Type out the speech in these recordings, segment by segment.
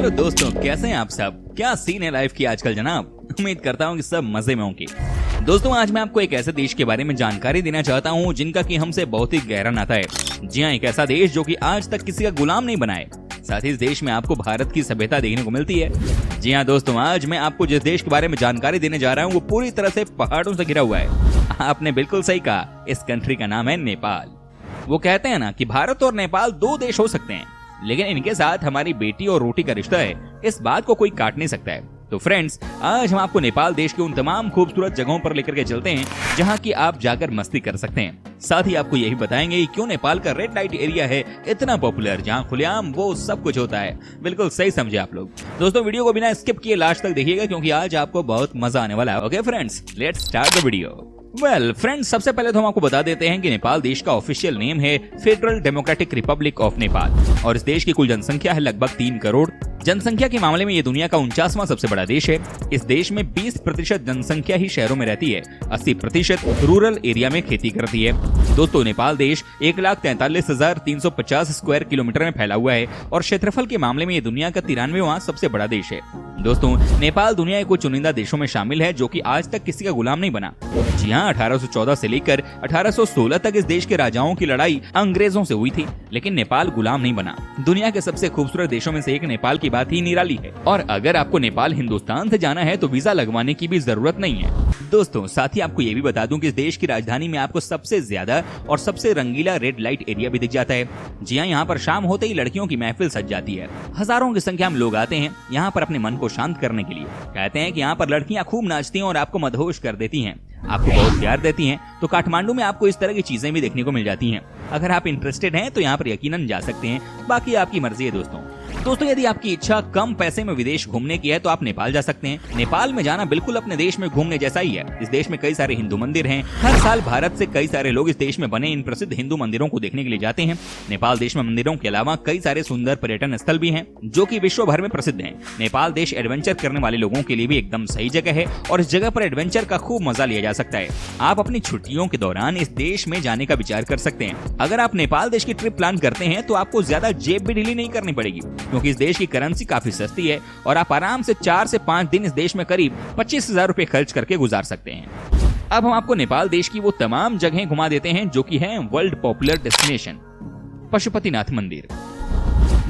Hello दोस्तों, कैसे हैं आप सब? क्या सीन है लाइफ की आजकल जनाब। उम्मीद करता हूँ कि सब मजे में होंगे। दोस्तों, आज मैं आपको एक ऐसे देश के बारे में जानकारी देना चाहता हूँ जिनका कि हमसे बहुत ही गहरा नाता है। जी हाँ, एक ऐसा देश जो कि आज तक किसी का गुलाम नहीं बना है। साथ ही इस देश में आपको भारत की सभ्यता देखने को मिलती है। जी हाँ दोस्तों, आज मैं आपको जिस देश के बारे में जानकारी देने जा रहा हूँ वो पूरी तरह से पहाड़ों से घिरा हुआ है। आपने बिल्कुल सही कहा, इस कंट्री का नाम है नेपाल। वो कहते हैं ना कि भारत और नेपाल दो देश हो सकते हैं, लेकिन इनके साथ हमारी बेटी और रोटी का रिश्ता है, इस बात को कोई काट नहीं सकता है। तो फ्रेंड्स, आज हम आपको नेपाल देश के उन तमाम खूबसूरत जगहों पर लेकर के चलते हैं जहां की आप जाकर मस्ती कर सकते हैं। साथ ही आपको यही बताएंगे कि क्यों नेपाल का रेड लाइट एरिया है इतना पॉपुलर, जहां खुलेआम वो सब कुछ होता है। बिल्कुल सही समझे आप लोग। दोस्तों, वीडियो को बिना स्किप किए लास्ट तक देखिएगा क्योंकि आज आपको बहुत मजा आने वाला है। Okay friends, let's start the video. Well friends, सबसे पहले तो हम आपको बता देते हैं कि नेपाल देश का ऑफिशियल नेम है federal democratic Republic of Nepal और इस देश की कुल जनसंख्या है लगभग 3 करोड़। जनसंख्या के मामले में ये दुनिया का 49वां सबसे बड़ा देश है। इस देश में 20% जनसंख्या ही शहरों में रहती है, 80% रूरल एरिया में खेती करती है। दोस्तों, नेपाल देश 1,43,350 स्क्वायर किलोमीटर में फैला हुआ है और क्षेत्रफल के मामले में ये दुनिया का 93वां सबसे बड़ा देश है। दोस्तों, नेपाल दुनिया के कुछ चुनिंदा देशों में शामिल है जो कि आज तक किसी का गुलाम नहीं बना। जी हाँ, 1814 से लेकर 1816 तक इस देश के राजाओं की लड़ाई अंग्रेजों से हुई थी, लेकिन नेपाल गुलाम नहीं बना। दुनिया के सबसे खूबसूरत देशों में से एक नेपाल की बात ही निराली है और अगर आपको नेपाल हिंदुस्तान से जाना है तो वीजा लगवाने की भी जरूरत नहीं है। दोस्तों, साथ ही आपको ये भी बता दूं कि इस देश की राजधानी में आपको सबसे ज्यादा और सबसे रंगीला रेड लाइट एरिया भी दिख जाता है। जी हाँ, यहाँ पर शाम होते ही लड़कियों की महफिल सज जाती है। हजारों की संख्या में लोग आते हैं यहाँ पर अपने मन को शांत करने के लिए। कहते हैं कि यहाँ पर लड़कियां खूब नाचती हैं और आपको मदहोश कर देती हैं, आपको बहुत प्यार देती हैं। तो काठमांडू में आपको इस तरह की चीजें भी देखने को मिल जाती हैं। अगर आप इंटरेस्टेड हैं तो यहाँ पर यकीनन जा सकते हैं, बाकी आपकी मर्जी है। दोस्तों, यदि आपकी इच्छा कम पैसे में विदेश घूमने की है तो आप नेपाल जा सकते हैं। नेपाल में जाना बिल्कुल अपने देश में घूमने जैसा ही है। इस देश में कई सारे हिंदू मंदिर हैं। हर साल भारत से कई सारे लोग इस देश में बने इन प्रसिद्ध हिंदू मंदिरों को देखने के लिए जाते हैं। नेपाल देश में मंदिरों के अलावा कई सारे सुंदर पर्यटन स्थल भी हैं जो कि विश्व भर में प्रसिद्ध हैं। नेपाल देश एडवेंचर करने वाले लोगों के लिए भी एकदम सही जगह है और इस जगह पर एडवेंचर का खूब मजा लिया जा सकता है। आप अपनी छुट्टियों के दौरान इस देश में जाने का विचार कर सकते हैं। अगर आप नेपाल देश की ट्रिप प्लान करते हैं तो आपको ज्यादा जेब भी ढीली नहीं करनी पड़ेगी क्योंकि इस देश की करेंसी काफी सस्ती है और आप आराम से 4 से 5 दिन इस देश में करीब 25,000 रुपए खर्च करके गुजार सकते हैं। अब हम आपको नेपाल देश की वो तमाम जगहें घुमा देते हैं जो कि हैं वर्ल्ड पॉपुलर डेस्टिनेशन। पशुपतिनाथ मंदिर।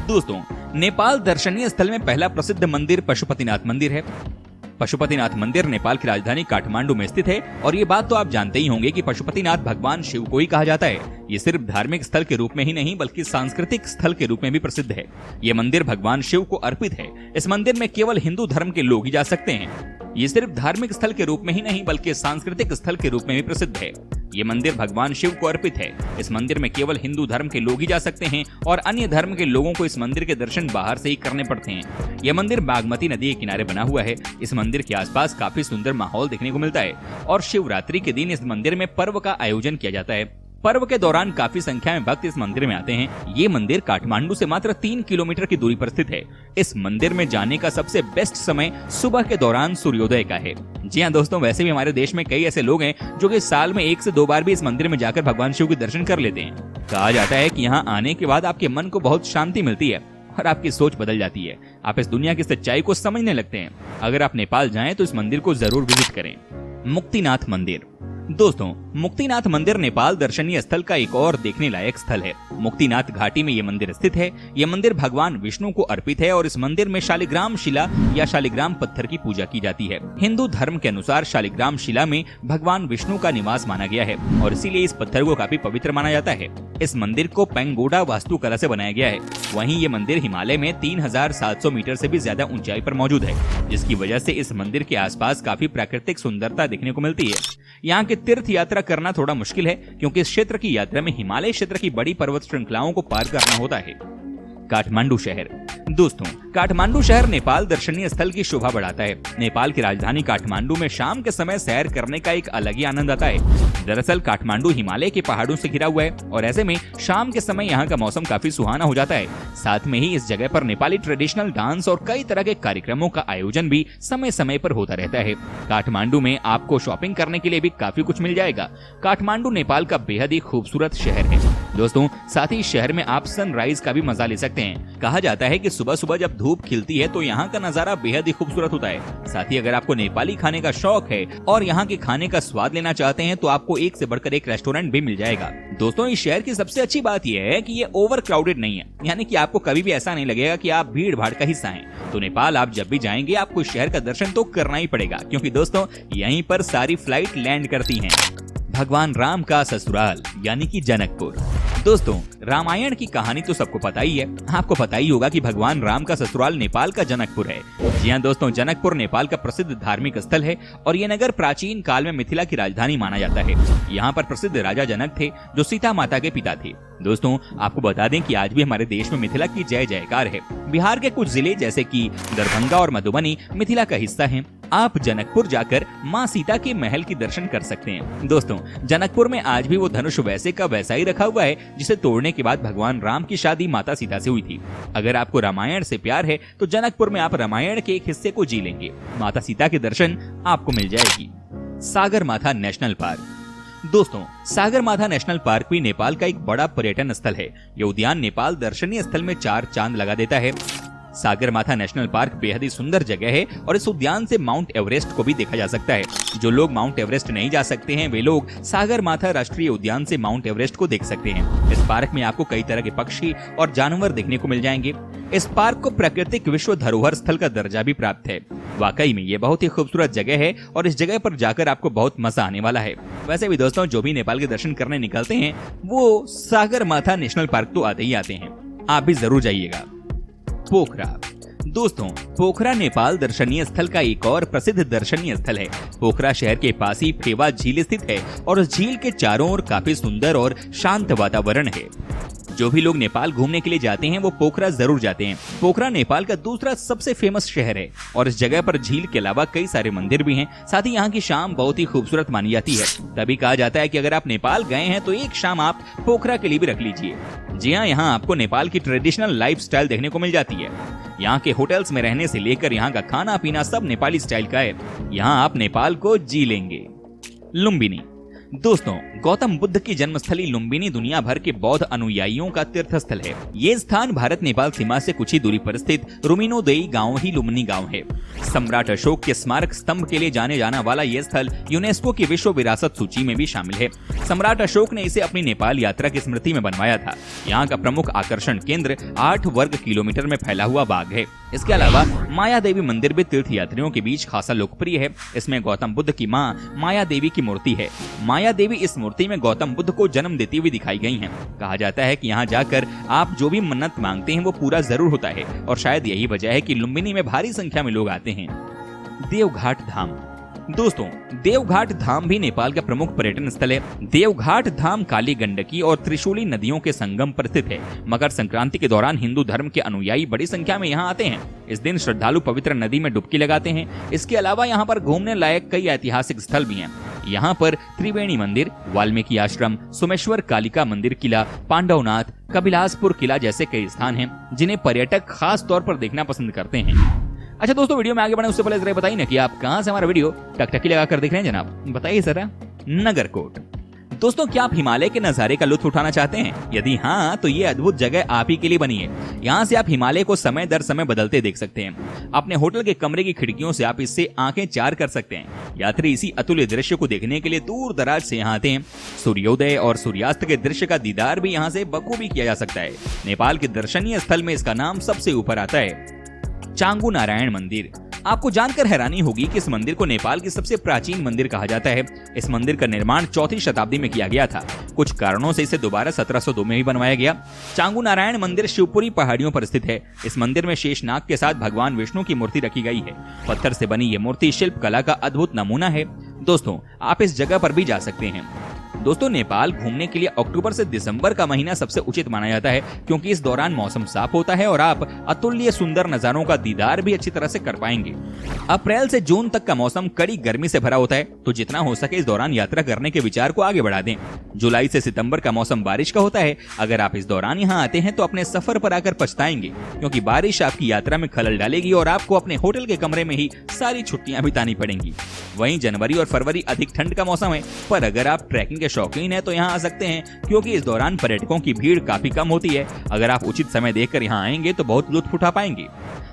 दोस्तों, नेपाल दर्शनीय स्थल में पहला प्रसिद्ध मंदिर पशुपतिनाथ मंदिर है। पशुपतिनाथ मंदिर नेपाल की राजधानी काठमांडू में स्थित है और ये बात तो आप जानते ही होंगे कि पशुपतिनाथ भगवान शिव को ही कहा जाता है। ये सिर्फ धार्मिक स्थल के रूप में ही नहीं बल्कि सांस्कृतिक स्थल के रूप में भी प्रसिद्ध है। ये मंदिर भगवान शिव को अर्पित है। इस मंदिर में केवल हिंदू धर्म के लोग ही जा सकते हैं। ये सिर्फ धार्मिक स्थल के रूप में ही नहीं बल्कि सांस्कृतिक स्थल के रूप में भी प्रसिद्ध है। ये मंदिर भगवान शिव को अर्पित है। इस मंदिर में केवल हिंदू धर्म के लोग ही जा सकते हैं और अन्य धर्म के लोगों को इस मंदिर के दर्शन बाहर से ही करने पड़ते हैं। यह मंदिर बागमती नदी के किनारे बना हुआ है। इस मंदिर के आसपास काफी सुंदर माहौल देखने को मिलता है और शिवरात्रि के दिन इस मंदिर में पर्व का आयोजन किया जाता है। पर्व के दौरान काफी संख्या में भक्त इस मंदिर में आते हैं। ये मंदिर काठमांडू से मात्र 3 किलोमीटर की दूरी पर स्थित है। इस मंदिर में जाने का सबसे बेस्ट समय सुबह के दौरान सूर्योदय का है। जी हाँ दोस्तों, वैसे भी हमारे देश में कई ऐसे लोग हैं जो कि साल में 1 से 2 बार भी इस मंदिर में जाकर भगवान शिव के दर्शन कर लेते हैं। कहा जाता है कि यहाँ आने के बाद आपके मन को बहुत शांति मिलती है और आपकी सोच बदल जाती है। आप इस दुनिया की सच्चाई को समझने लगते हैं। अगर आप नेपाल जाएं तो इस मंदिर को जरूर विजिट करें। मुक्तिनाथ मंदिर। दोस्तों, मुक्तिनाथ मंदिर नेपाल दर्शनीय स्थल का एक और देखने लायक स्थल है। मुक्तिनाथ घाटी में ये मंदिर स्थित है। ये मंदिर भगवान विष्णु को अर्पित है और इस मंदिर में शालिग्राम शिला या शालिग्राम पत्थर की पूजा की जाती है। हिंदू धर्म के अनुसार शालिग्राम शिला में भगवान विष्णु का निवास माना गया है और इसीलिए इस पत्थर को काफी पवित्र माना जाता है। इस मंदिर को पेंगोडा वास्तुकला से बनाया गया है। वहीं ये मंदिर हिमालय में 3700 मीटर से भी ज्यादा ऊंचाई पर मौजूद है, जिसकी वजह से इस मंदिर के आसपास काफी प्राकृतिक सुंदरता देखने को मिलती है। यहाँ के तीर्थ यात्रा करना थोड़ा मुश्किल है क्योंकि इस क्षेत्र की यात्रा में हिमालय क्षेत्र की बड़ी पर्वत श्रृंखलाओं को पार करना होता है। काठमांडू शहर। दोस्तों, काठमांडू शहर नेपाल दर्शनीय स्थल की शोभा बढ़ाता है। नेपाल की राजधानी काठमांडू में शाम के समय सैर करने का एक अलग ही आनंद आता है। दरअसल काठमांडू हिमालय के पहाड़ों से घिरा हुआ है और ऐसे में शाम के समय यहाँ का मौसम काफी सुहाना हो जाता है। साथ में ही इस जगह पर नेपाली ट्रेडिशनल डांस और कई तरह के कार्यक्रमों का आयोजन भी समय समय पर होता रहता है। काठमांडू में आपको शॉपिंग करने के लिए भी काफी कुछ मिल जाएगा। काठमांडू नेपाल का बेहद ही खूबसूरत शहर है। दोस्तों साथ ही शहर में आप सनराइज का भी मजा ले सकते हैं। कहा जाता है कि सुबह सुबह जब धूप खिलती है तो यहाँ का नजारा बेहद ही खूबसूरत होता है। साथ ही अगर आपको नेपाली खाने का शौक है और यहाँ के खाने का स्वाद लेना चाहते हैं तो आपको एक से बढ़कर एक रेस्टोरेंट भी मिल जाएगा। दोस्तों इस शहर की सबसे अच्छी बात यह है कि ये ओवर क्राउडेड नहीं है, यानी कि आपको कभी भी ऐसा नहीं लगेगा कि आप भीड़ भाड़ का हिस्सा हैं। तो नेपाल आप जब भी जाएंगे आपको शहर का दर्शन तो करना ही पड़ेगा, क्योंकि दोस्तों यहीं पर सारी फ्लाइट लैंड करती हैं। भगवान राम का ससुराल यानी कि जनकपुर। दोस्तों रामायण की कहानी तो सबको पता ही है। आपको पता ही होगा कि भगवान राम का ससुराल नेपाल का जनकपुर है। जी हाँ दोस्तों, जनकपुर नेपाल का प्रसिद्ध धार्मिक स्थल है और ये नगर प्राचीन काल में मिथिला की राजधानी माना जाता है। यहाँ पर प्रसिद्ध राजा जनक थे जो सीता माता के पिता थे। दोस्तों आपको बता दें कि आज भी हमारे देश में मिथिला की जय जयकार है। बिहार के कुछ जिले जैसे कि दरभंगा और मधुबनी मिथिला का हिस्सा हैं। आप जनकपुर जाकर माँ सीता के महल की दर्शन कर सकते हैं। दोस्तों जनकपुर में आज भी वो धनुष वैसे का वैसा ही रखा हुआ है जिसे तोड़ने के बाद भगवान राम की शादी माता सीता से हुई थी। अगर आपको रामायण से प्यार है तो जनकपुर में आप रामायण के एक हिस्से को जी लेंगे। माता सीता के दर्शन आपको मिल जाएगी। Sagarmatha national park. दोस्तों सागरमाथा नेशनल पार्क भी नेपाल का एक बड़ा पर्यटन स्थल है। यह उद्यान नेपाल दर्शनीय स्थल में 4 चांद लगा देता है। सागरमाथा नेशनल पार्क बेहद ही सुंदर जगह है और इस उद्यान से माउंट एवरेस्ट को भी देखा जा सकता है। जो लोग माउंट एवरेस्ट नहीं जा सकते हैं वे लोग सागरमाथा राष्ट्रीय उद्यान से माउंट एवरेस्ट को देख सकते हैं। इस पार्क में आपको कई तरह के पक्षी और जानवर देखने को मिल जाएंगे। इस पार्क को प्राकृतिक विश्व धरोहर स्थल का दर्जा भी प्राप्त है। वाकई में ये बहुत ही खूबसूरत जगह है और इस जगह पर जाकर आपको बहुत मजा आने वाला है। वैसे भी दोस्तों जो भी नेपाल के दर्शन करने निकलते हैं वो सागरमाथा नेशनल पार्क तो आते ही आते हैं। आप भी जरूर जाइएगा। पोखरा। दोस्तों पोखरा नेपाल दर्शनीय स्थल का एक और प्रसिद्ध दर्शनीय स्थल है। पोखरा शहर के पास ही फेवा झील स्थित है और उस झील के चारों ओर काफी सुंदर और शांत वातावरण है। जो भी लोग नेपाल घूमने के लिए जाते हैं वो पोखरा जरूर जाते हैं। पोखरा नेपाल का दूसरा सबसे फेमस शहर है और इस जगह पर झील के अलावा कई सारे मंदिर भी हैं। साथ ही यहाँ की शाम बहुत ही खूबसूरत मानी जाती है। तभी कहा जाता है कि अगर आप नेपाल गए हैं तो एक शाम आप पोखरा के लिए भी रख लीजिए। जी हाँ, यहाँ आपको नेपाल की ट्रेडिशनल लाइफस्टाइल देखने को मिल जाती है। यहाँ के होटल्स में रहने से लेकर यहाँ का खाना पीना सब नेपाली स्टाइल का है। यहाँ आप नेपाल को जी लेंगे। लुम्बिनी। दोस्तों गौतम बुद्ध की जन्मस्थली लुम्बिनी दुनिया भर के बौद्ध अनुयायियों का तीर्थ स्थल है। ये स्थान भारत नेपाल सीमा से कुछ ही दूरी पर स्थित रुमिनोदेई गांव ही लुम्बिनी गांव है। सम्राट अशोक के स्मारक स्तंभ के लिए जाने जाना वाला यह स्थल यूनेस्को की विश्व विरासत सूची में भी शामिल है। सम्राट अशोक ने इसे अपनी नेपाल यात्रा की स्मृति में बनवाया था। यहाँ का प्रमुख आकर्षण केंद्र 8 वर्ग किलोमीटर में फैला हुआ बाग है। इसके अलावा माया देवी मंदिर भी तीर्थ यात्रियों के बीच खासा लोकप्रिय है। इसमें गौतम बुद्ध की मां माया देवी की मूर्ति है। माया देवी इस मूर्ति में गौतम बुद्ध को जन्म देती हुई दिखाई गई हैं। कहा जाता है कि यहाँ जाकर आप जो भी मन्नत मांगते हैं वो पूरा जरूर होता है और शायद यही वजह है कि लुम्बिनी में भारी संख्या में लोग आते हैं। देवघाट धाम। दोस्तों देवघाट धाम भी नेपाल का प्रमुख पर्यटन स्थल है। देवघाट धाम काली गंडकी और त्रिशूली नदियों के संगम पर स्थित है। मकर संक्रांति के दौरान हिंदू धर्म के अनुयायी बड़ी संख्या में यहाँ आते हैं। इस दिन श्रद्धालु पवित्र नदी में डुबकी लगाते हैं। इसके अलावा यहाँ पर घूमने लायक कई ऐतिहासिक स्थल भी हैं। यहाँ पर त्रिवेणी मंदिर, वाल्मीकि आश्रम, सोमेश्वर कालिका मंदिर किला, पांडवनाथ, कपिलासपुर किला जैसे कई स्थान हैं जिन्हें पर्यटक खास तौर पर देखना पसंद करते हैं। अच्छा दोस्तों वीडियो में आगे बढ़ने उससे पहले जरा बताइए ना कि आप कहां से हमारा वीडियो टकटकी लगा कर देख रहे हैं जनाब, बताइए जरा। नगरकोट। दोस्तों क्या आप हिमालय के नजारे का लुत्फ उठाना चाहते हैं? यदि हाँ तो ये अद्भुत जगह आप ही के लिए बनी है। यहाँ से आप हिमालय को समय दर समय बदलते देख सकते हैं। अपने होटल के कमरे की खिड़कियों से आप इससे आंखें चार कर सकते हैं। यात्री इसी अतुल्य दृश्य को देखने के लिए दूर दराज से यहाँ आते हैं। सूर्योदय और सूर्यास्त के दृश्य का दीदार भी यहाँ से बखूबी किया जा सकता है। नेपाल के दर्शनीय स्थल में इसका नाम सबसे ऊपर आता है। चांगू नारायण मंदिर। आपको जानकर हैरानी होगी कि इस मंदिर को नेपाल की सबसे प्राचीन मंदिर कहा जाता है। इस मंदिर का निर्माण 4वीं शताब्दी में किया गया था। कुछ कारणों से इसे दोबारा 1702 में भी बनवाया गया। चांगू नारायण मंदिर शिवपुरी पहाड़ियों पर स्थित है। इस मंदिर में शेषनाग के साथ भगवान विष्णु की मूर्ति रखी गई है। पत्थर से बनी ये मूर्ति शिल्प कला का अद्भुत नमूना है। दोस्तों आप इस जगह पर भी जा सकते हैं। दोस्तों नेपाल घूमने के लिए अक्टूबर से दिसंबर का महीना सबसे उचित माना जाता है, क्योंकि इस दौरान मौसम साफ होता है और आप अतुल्य सुंदर नजारों का दीदार भी अच्छी तरह से कर पाएंगे। अप्रैल से जून तक का मौसम कड़ी गर्मी से भरा होता है, तो जितना हो सके इस दौरान यात्रा करने के विचार को आगे बढ़ा दें। जुलाई से सितंबर का मौसम बारिश का होता है। अगर आप इस दौरान यहाँ आते हैं तो अपने सफर पर आकर पछताएंगे, क्योंकि बारिश आपकी यात्रा में खलल डालेगी और आपको अपने होटल के कमरे में ही सारी छुट्टियां बितानी पड़ेंगी। वहीं जनवरी और फरवरी अधिक ठंड का मौसम है, पर अगर आप ट्रैकिंग के शौकीन है तो यहाँ आ सकते हैं, क्योंकि इस दौरान पर्यटकों की भीड़ काफी कम होती है। अगर आप उचित समय देखकर यहाँ आएंगे तो बहुत लुत्फ उठा पाएंगे।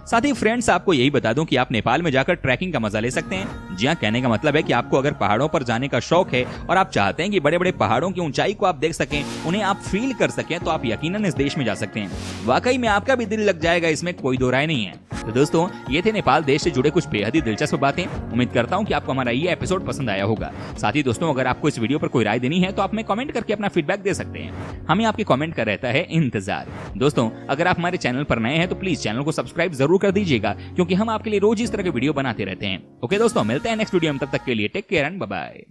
साथ ही फ्रेंड्स, आपको यही बता दूं कि आप नेपाल में जाकर ट्रैकिंग का मजा ले सकते हैं। जी हाँ, कहने का मतलब है कि आपको अगर पहाड़ों पर जाने का शौक है और आप चाहते हैं कि बड़े बड़े पहाड़ों की ऊंचाई को आप देख सकें, उन्हें आप फील कर सकें, तो आप यकीनन इस देश में जा सकते हैं। वाकई में आपका भी दिल लग जाएगा, इसमें कोई दो राय नहीं है। तो दोस्तों, ये थे नेपाल देश से जुड़े कुछ बेहद ही दिलचस्प बातें। उम्मीद करता हूँ कि आपको हमारा ये एपिसोड पसंद आया होगा। साथ ही दोस्तों, अगर आपको इस वीडियो पर कोई राय देनी है तो आप हमें कमेंट करके अपना फीडबैक दे सकते हैं। हमें आपके कमेंट का रहता है इंतजार। दोस्तों, अगर आप हमारे चैनल पर नए हैं तो प्लीज चैनल को सब्सक्राइब जरूर कर दीजिएगा, क्योंकि हम आपके लिए रोज इस तरह के वीडियो बनाते रहते हैं। ओके दोस्तों, मिलते हैं नेक्स्ट वीडियो में। तब तक के लिए take care and bye bye.